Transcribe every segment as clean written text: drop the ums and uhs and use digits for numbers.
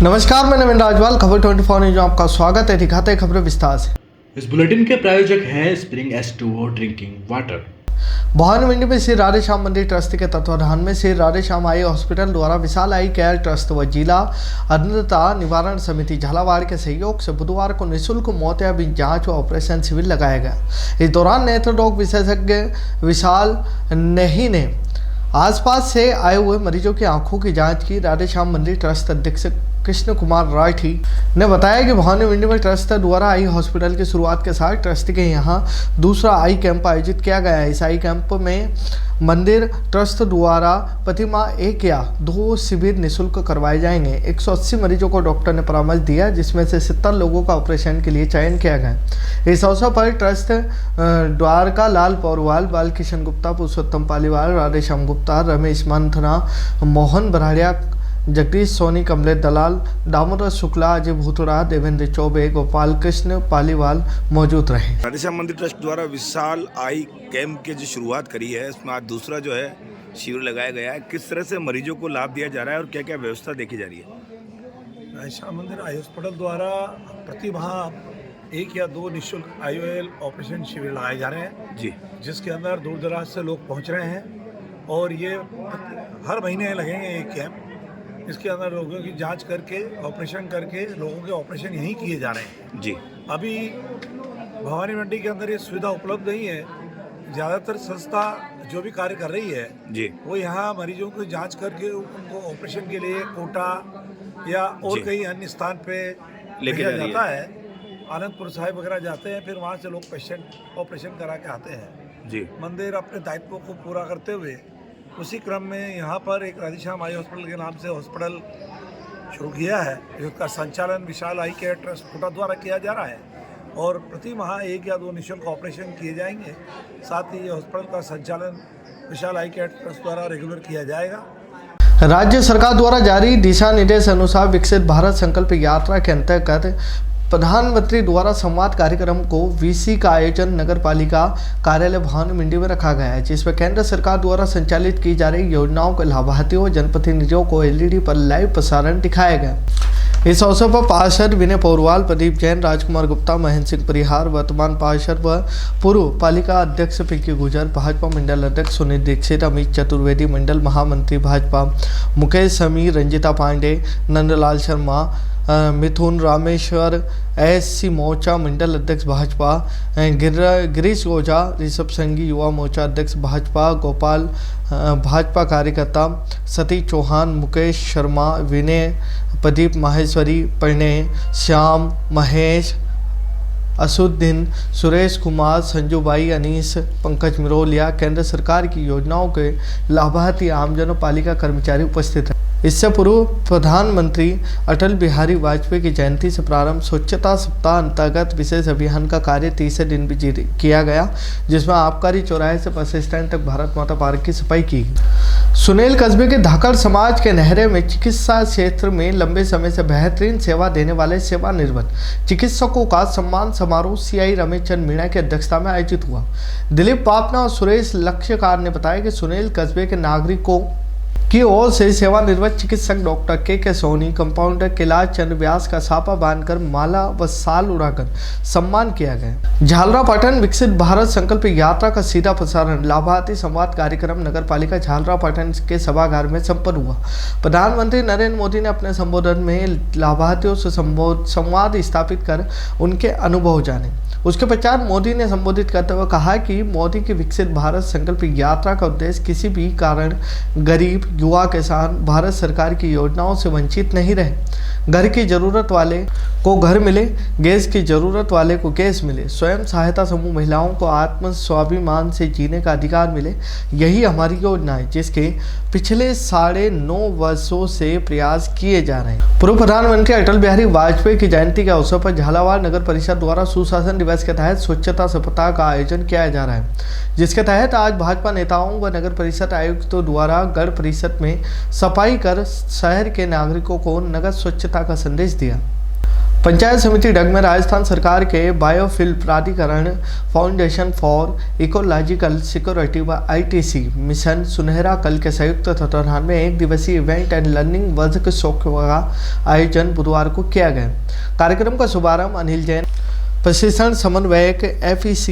नमस्कार, मैं नवीन राजवाल, खबर 24 न्यूज में आपका स्वागत है। दिखाते हैं खबरें विस्तार से। इस बुलेटिन के प्रायोजक हैं spring S2O drinking water. Bhawani Mandi में श्री राधे श्याम मंदिर ट्रस्ट के तत्वाधान में श्री राधे श्याम आई हॉस्पिटल द्वारा विशाल आई केयर ट्रस्ट व जिला अंधता निवारण समिति झालावाड़ के सहयोग से बुधवार को निःशुल्क मोतियाबिंद जांच व ऑपरेशन शिविर लगाया गया। इस दौरान नेत्र रोग विशेषज्ञ विशाल नेही ने आसपास से आए हुए मरीजों की आंखों की जांच की। राधे श्याम मंदिर ट्रस्ट अध्यक्ष कृष्ण कुमार राठी ने बताया कि भवानी मंडी में ट्रस्ट द्वारा आई हॉस्पिटल की शुरुआत के साथ ट्रस्ट के यहां दूसरा आई कैंप आयोजित किया गया है। इस आई कैंप में मंदिर ट्रस्ट द्वारा प्रतिमा 1 या 2 शिविर निःशुल्क करवाए जाएंगे। 180 मरीजों को डॉक्टर ने परामर्श दिया, जिसमें से 70 लोगों का ऑपरेशन के लिए चयन किया गया। इस अवसर पर ट्रस्ट द्वारका लाल पौरवाल, बालकिशन गुप्ता, पुरुषोत्तम पालीवाल, राधेश्याम गुप्ता, रमेश मंथना, मोहन बराड़िया, जगदीश सोनी, कमलेश दलाल, दामोदर शुक्ला, अजय भूतड़ा, देवेंद्र चौबे, गोपाल कृष्ण पालीवाल मौजूद रहे। राधेश्याम मंदिर ट्रस्ट द्वारा विशाल आई कैंप की जो शुरुआत करी है, इसमें आज दूसरा जो है शिविर लगाया गया है। किस तरह से मरीजों को लाभ दिया जा रहा है और क्या क्या व्यवस्था देखी जा रही है? राधेश्याम मंदिर आई हॉस्पिटल द्वारा प्रति माह 1 या 2 निःशुल्क IOL ऑपरेशन शिविर लगाए जा रहे हैं जी, जिसके अंदर दूर दराज से लोग पहुंच रहे हैं और ये हर महीने लगेंगे एक कैंप। इसके अंदर रोगियों की जांच करके ऑपरेशन करके लोगों के ऑपरेशन यहीं किए जा रहे हैं जी। अभी भवानी मंडी के अंदर ये सुविधा उपलब्ध नहीं है। ज़्यादातर संस्था जो भी कार्य कर रही है जी, वो यहाँ मरीजों की जांच करके उनको ऑपरेशन के लिए कोटा या और कहीं अन्य स्थान पे लेके भेजा जाता है। आनंदपुर साहिब वगैरह जाते हैं, फिर वहाँ से लोग पेशेंट ऑपरेशन करा के आते हैं। जी, मंदिर अपने दायित्वों को पूरा करते हुए उसी क्रम में यहाँ पर एक राधेश्याम आई हॉस्पिटल के नाम से हॉस्पिटल शुरू किया है, जिसका संचालन विशाल आई केयर ट्रस्ट कोटा द्वारा किया जा रहा है और प्रति माह 1 या 2 निःशुल्क ऑपरेशन किए जाएंगे। साथ ही ये हॉस्पिटल का संचालन विशाल आई केयर ट्रस्ट द्वारा रेगुलर किया जाएगा। राज्य सरकार द्वारा जारी दिशा निर्देश अनुसार विकसित भारत संकल्प यात्रा के अंतर्गत प्रधानमंत्री द्वारा संवाद कार्यक्रम को VC का आयोजन नगर पालिका कार्यालय भवानी मंडी में रखा गया है, जिसमें केंद्र सरकार द्वारा संचालित की जा रही योजनाओं के लाभार्थियों व जनप्रतिनिधियों को LED पर लाइव प्रसारण दिखाया गया। इस अवसर पर पार्षद विनय पौरवाल, प्रदीप जैन, राजकुमार गुप्ता, महेंद्र सिंह परिहार, वर्तमान पार्षद व पूर्व पालिका अध्यक्ष पिंकी गुजर, भाजपा मंडल अध्यक्ष सुनील दीक्षित, अमित चतुर्वेदी, मंडल महामंत्री भाजपा मुकेश समीर, रंजिता पांडे, नंदलाल शर्मा, मिथुन रामेश्वर, SC मोर्चा मंडल अध्यक्ष भाजपा, गिरीश ओझा, ऋषभ संघी, युवा मोर्चा अध्यक्ष भाजपा, गोपाल भाजपा कार्यकर्ता, सतीश चौहान, मुकेश शर्मा, विनय, प्रदीप माहेश्वरी, प्रणय, श्याम, महेश, असुद्दीन, सुरेश कुमार, संजूबाई, अनीस, पंकज मिरोलिया, केंद्र सरकार की योजनाओं के लाभार्थी आमजन और पालिका कर्मचारी उपस्थित हैं। इससे पूर्व प्रधानमंत्री अटल बिहारी वाजपेयी की जयंती से प्रारंभ स्वच्छता सप्ताह अंतर्गत विशेष अभियान का कार्य तीसरे दिन भी किया गया, जिसमें आबकारी चौराहे से बस स्टैंड तक भारत माता पार्क की सफाई की। सुनील कस्बे के धाकड़ समाज के नहरे में चिकित्सा क्षेत्र में लंबे समय से बेहतरीन सेवा देने वाले सेवानिवृत्त चिकित्सकों का सम्मान समारोह CI रमेश चंद मीणा की अध्यक्षता में आयोजित हुआ। दिलीप पापना और सुरेश लक्ष्यकार ने बताया कि सुनील कस्बे के नागरिकों की ओर से सेवानिवृत्त चिकित्सक डॉक्टर के सोनी, कंपाउंडर कैलाश चंद्र व्यास का छापा बांधकर माला व साल उड़ाकर सम्मान किया गया। झालरापाटन विकसित भारत संकल्प यात्रा का सीधा प्रसारण लाभार्थी संवाद कार्यक्रम नगर पालिका झालरापाटन के सभागार में संपन्न हुआ। प्रधानमंत्री नरेंद्र मोदी ने अपने संबोधन में लाभार्थियों से संवाद स्थापित कर उनके अनुभव जाने। उसके पश्चात मोदी ने संबोधित करते हुए कहा कि मोदी की विकसित भारत संकल्प यात्रा का उद्देश्य किसी भी कारण गरीब, युवा, किसान भारत सरकार की योजनाओं से वंचित नहीं रहे। घर की जरूरत वाले को घर मिले, गैस की जरूरत वाले को गैस मिले, स्वयं सहायता समूह महिलाओं को आत्म स्वाभिमान से जीने का अधिकार मिले। यही हमारी योजना है, जिसके पिछले 9.5 वर्षों से प्रयास किए जा रहे हैं। पूर्व प्रधानमंत्री अटल बिहारी वाजपेयी की जयंती के अवसर पर झालावाड़ नगर परिषद द्वारा सुशासन दिवस के तहत स्वच्छता सप्ताह का आयोजन किया जा रहा है, जिसके तहत आज भाजपा नेताओं व नगर परिषद आयुक्तों द्वारा गढ़ परिषद में सफाई कर शहर के नागरिकों को नगर स्वच्छता का संदेश दिया। पंचायत समिति डग में राजस्थान सरकार के बायोफिल प्राधिकरण, फाउंडेशन फॉर इकोलॉजिकल सिक्योरिटी व आईटीसी मिशन सुनहरा कल के संयुक्त तत्वाधान में एक दिवसीय इवेंट एंड लर्निंग वर्कशॉप का आयोजन बुधवार को किया गया। कार्यक्रम का शुभारंभ अनिल जैन, प्रशिक्षण समन्वयक FEC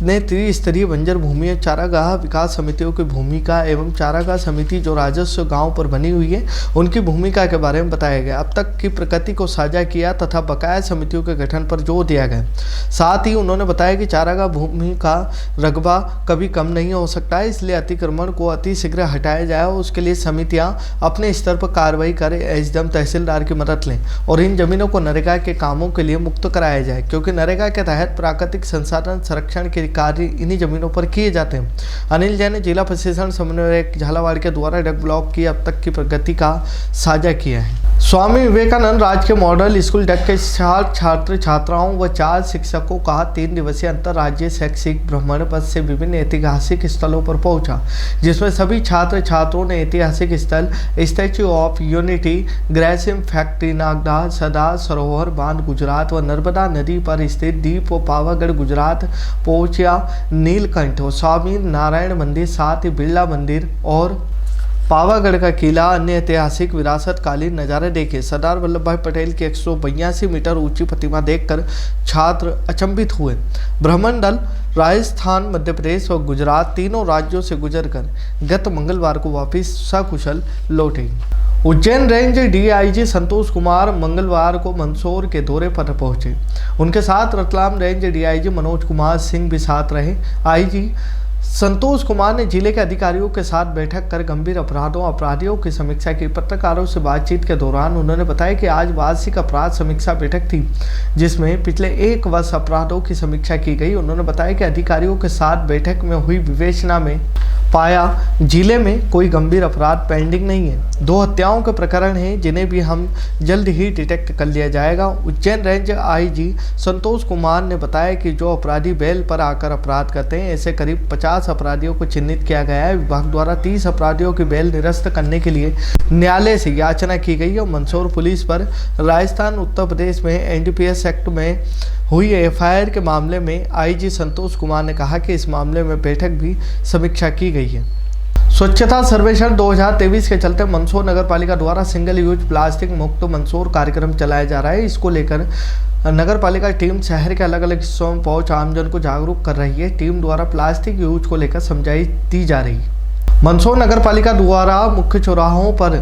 ने त्रिस्तरीय बंजर भूमि चारागाह विकास समितियों की भूमिका एवं चारागाह समिति जो राजस्व गांव पर बनी हुई है उनकी भूमिका के बारे में बताया गया। अब तक की प्रगति को साझा किया तथा बकाया समितियों के गठन पर जोर दिया गया। साथ ही उन्होंने बताया कि चारागाह भूमि का रकबा कभी कम नहीं हो सकता है, इसलिए अतिक्रमण को अतिशीघ्र हटाया जाए और उसके लिए समितियाँ अपने स्तर पर कार्रवाई करें, एसडीएम तहसीलदार की मदद लें और इन जमीनों को नरेगा के कामों के लिए मुक्त कराया जाए, क्योंकि नरेगा के तहत प्राकृतिक संसाधन संरक्षण के कार्य इन्हीं जमीनों पर किए जाते हैं। अनिल जैन ने जिला प्रशिक्षण समन्वयक झालावाड़ के द्वारा डग ब्लॉक की अब तक की प्रगति का साझा किया है। स्वामी विवेकानंद राजकीय मॉडल स्कूल डग के 4 छात्र छात्राओं व 4 शिक्षकों का 3 दिवसीय अंतर्राज्यीय शैक्षिक भ्रमण बस से विभिन्न ऐतिहासिक स्थलों पर पहुंचा, जिसमें सभी छात्र छात्रों ने ऐतिहासिक स्थल Statue of Unity, Grasim factory Nagda, Sardar Sarovar बांध गुजरात व नर्मदा नदी पर स्थित दीप व पावागढ़ गुजरात पहुंचा, नीलकंठ और स्वामी नारायण मंदिर, साथ ही बिरला मंदिर और पावागढ़ का किला, अन्य ऐतिहासिक विरासतकालीन नज़ारे देखे। सरदार वल्लभ भाई पटेल की 182 मीटर ऊंची प्रतिमा देखकर छात्र अचंभित हुए। भ्रमण दल राजस्थान, मध्य प्रदेश व गुजरात तीनों राज्यों से गुजरकर गत मंगलवार को वापस सकुशल लौटे। उज्जैन रेंज DIG संतोष कुमार मंगलवार को मंदसौर के दौरे पर पहुंचे। उनके साथ रतलाम रेंज DIG मनोज कुमार सिंह भी साथ रहे। IG संतोष कुमार ने जिले के अधिकारियों के साथ बैठक कर गंभीर अपराधियों की समीक्षा की। पत्रकारों से बातचीत के दौरान उन्होंने बताया कि आज वार्षिक अपराध समीक्षा बैठक थी, जिसमें पिछले 1 वर्ष अपराधों की समीक्षा की गई। उन्होंने बताया कि अधिकारियों के साथ बैठक में हुई विवेचना में पाया जिले में कोई गंभीर अपराध पेंडिंग नहीं है। 2 हत्याओं के प्रकरण हैं, जिन्हें भी हम जल्द ही डिटेक्ट कर लिया जाएगा। उज्जैन रेंज IG संतोष कुमार ने बताया कि जो अपराधी बेल पर आकर अपराध करते हैं, ऐसे करीब 50 अपराधियों को चिन्हित किया गया है। विभाग द्वारा 30 अपराधियों की बेल निरस्त करने के लिए न्यायालय से याचना की गई है। मंदसौर पुलिस पर राजस्थान उत्तर प्रदेश में NDPS एक्ट में हुई FIR के मामले में IG संतोष कुमार ने कहा कि इस मामले में बैठक भी समीक्षा की गई है। स्वच्छता सर्वेक्षण 2023 के चलते मंदसौर नगर पालिका द्वारा सिंगल यूज प्लास्टिक मुक्त मंदसौर कार्यक्रम चलाया जा रहा है। इसको लेकर नगर पालिका टीम शहर के अलग अलग हिस्सों में पहुंच आमजन को जागरूक कर रही है। टीम द्वारा प्लास्टिक यूज को लेकर समझाई दी जा रही है। मंदसौर नगर पालिका द्वारा मुख्य चौराहों पर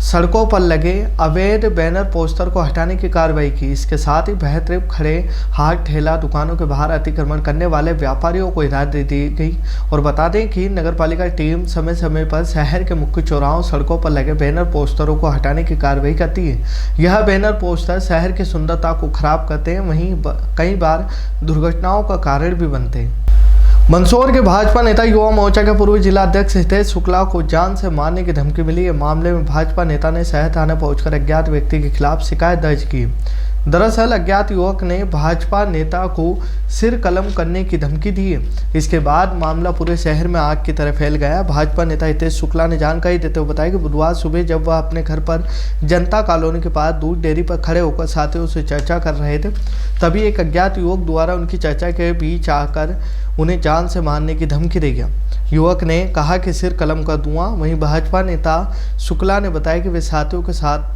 सड़कों पर लगे अवैध बैनर पोस्टर को हटाने की कार्रवाई की। इसके साथ ही बहतरीन खड़े हाट ठेला दुकानों के बाहर अतिक्रमण करने वाले व्यापारियों को हिदायत दी गई। और बता दें कि नगर पालिका टीम समय समय पर शहर के मुख्य चौराहों सड़कों पर लगे बैनर पोस्टरों को हटाने की कार्रवाई करती है। यह बैनर पोस्टर शहर की सुंदरता को खराब करते हैं, वहीं कई बार दुर्घटनाओं का कारण भी बनते हैं। मंदसौर के भाजपा नेता युवा मोर्चा के पूर्व जिला अध्यक्ष हितेश शुक्ला को जान से मारने की धमकी मिली। इस मामले में भाजपा नेता ने शहर थाने पहुंचकर अज्ञात व्यक्ति के खिलाफ शिकायत दर्ज की। दरअसल अज्ञात युवक ने भाजपा नेता को सिर कलम करने की धमकी दी है। इसके बाद मामला पूरे शहर में आग की तरह फैल गया। भाजपा नेता हितेश शुक्ला ने जानकारी देते हुए बताया कि बुधवार सुबह जब वह अपने घर पर जनता कॉलोनी के पास दूध डेयरी पर खड़े होकर साथियों से चर्चा कर रहे थे, तभी एक अज्ञात युवक द्वारा उनकी चर्चा के बीच आकर उन्हें जान से मारने की धमकी दे गया। युवक ने कहा कि सिर कलम कर दूंगा। वहीं भाजपा नेता शुक्ला ने बताया कि वे साथियों के साथ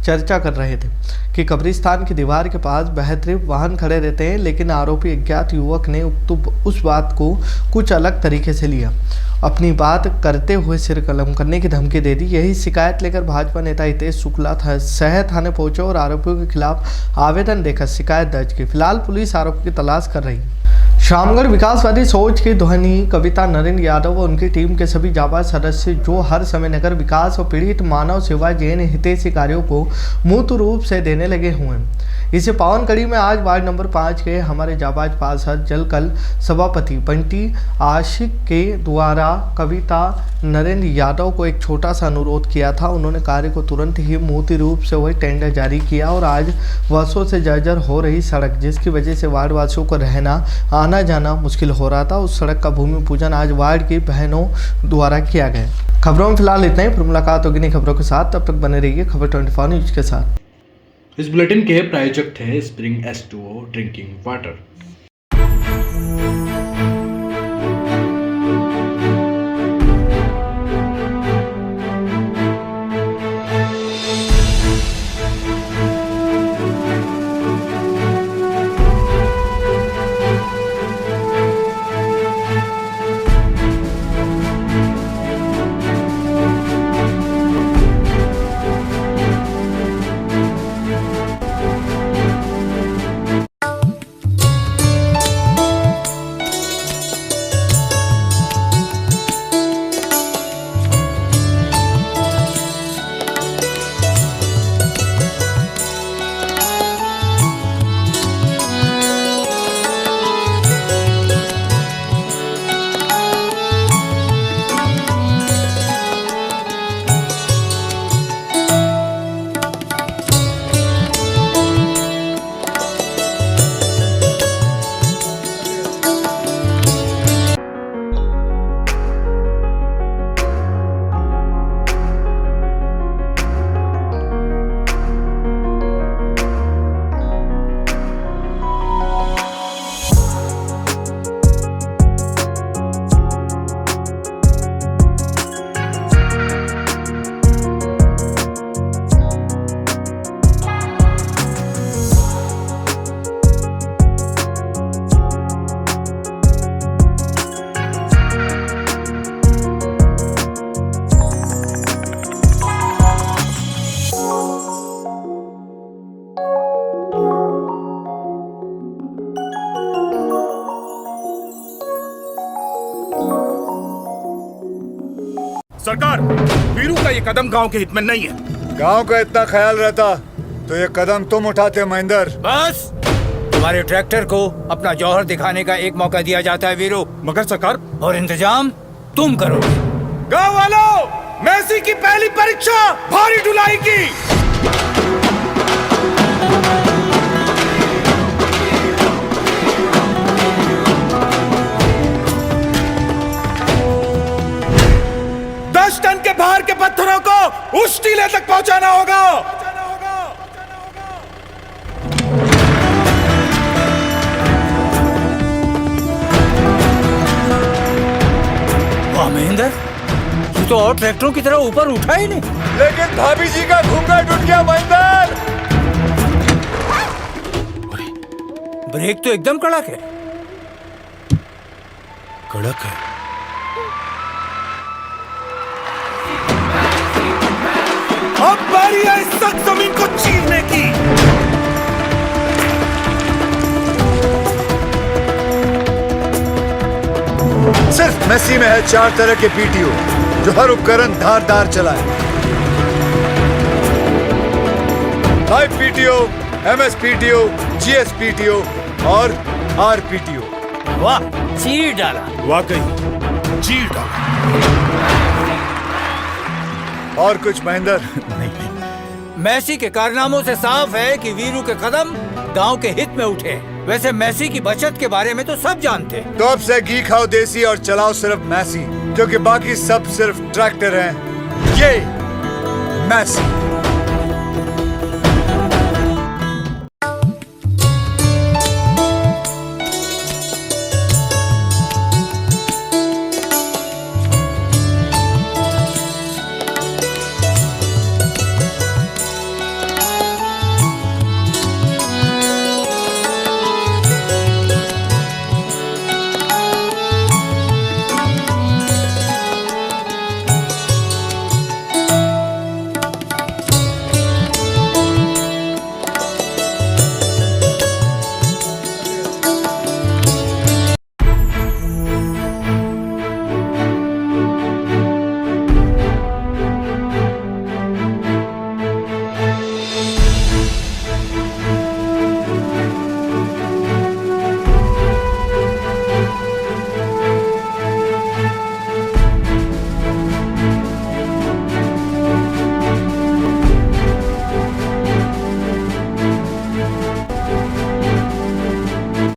चर्चा कर रहे थे कि कब्रिस्तान की दीवार के पास बेहतरीन वाहन खड़े रहते हैं, लेकिन आरोपी अज्ञात युवक ने उस बात को कुछ अलग तरीके से लिया। अपनी बात करते हुए सिर कलम करने की धमकी दे दी। यही शिकायत लेकर भाजपा नेता हितेश शुक्ला शहर थाने पहुंचे और आरोपियों के खिलाफ आवेदन देकर शिकायत दर्ज की। फिलहाल पुलिस आरोपी की तलाश कर रही है। शामगढ़ विकासवादी सोच की ध्वनि कविता नरेंद्र यादव और उनकी टीम के सभी जाबाज सदस्य जो हर समय नगर विकास और पीड़ित मानव सेवा जैन हितैषी कार्यों को मूर्त रूप से देने लगे हुए हैं। इसी पावन कड़ी में आज वार्ड नंबर 5 के हमारे जाबाज पार्षद जलकल सभापति बंटी आशिक के द्वारा कविता नरेंद्र यादव को एक छोटा सा अनुरोध किया था। उन्होंने कार्य को तुरंत ही मूर्त रूप से वही टेंडर जारी किया और आज वर्षों से जर्जर हो रही सड़क, जिसकी वजह से वार्ड वासियों को रहना आना जाना मुश्किल हो रहा था, उस सड़क का भूमि पूजन आज वार्ड की बहनों द्वारा किया गया। खबरों में फिलहाल इतना ही। फिर मुलाकात होगी नई खबरों के साथ, तब तक बने रहिए खबर 24 न्यूज के साथ। इस बुलेटिन के प्रायोजक थे स्प्रिंग S2O ड्रिंकिंग वाटर। सरकार, वीरू का ये कदम गांव के हित में नहीं है। गांव का इतना ख्याल रहता तो ये कदम तुम उठाते महेंद्र। बस तुम्हारे ट्रैक्टर को अपना जौहर दिखाने का एक मौका दिया जाता है वीरू। मगर सरकार, और इंतजाम तुम करोगे। गांव वालों, मेसी की पहली परीक्षा भारी ढुलाई की। टन के भार के पत्थरों को उस टीले तक पहुंचाना होगा। वाह महेंद्र, तू तो और ट्रैक्टरों की तरह ऊपर उठा ही नहीं। लेकिन भाभी जी का घूंघट उठ गया महेंद्र। ब्रेक तो एकदम कड़क है। कड़क है। अब बारी है इस सख्त जमीन को चीरने की। सिर्फ मेसी में है 4 तरह के पीटीओ जो हर उपकरण धारदार चलाए। Live PTO, MS PTO, GS PTO और आर पीटीओ। वाह, चीर डाला। वाकई चीर डाला। और कुछ महेंद्र? मैसी के कारनामों से साफ है कि वीरू के कदम गांव के हित में उठे। वैसे मैसी की बचत के बारे में तो सब जानते हैं। तो अब से घी खाओ देसी और चलाओ सिर्फ मैसी, क्योंकि बाकी सब सिर्फ ट्रैक्टर हैं। ये मैसी।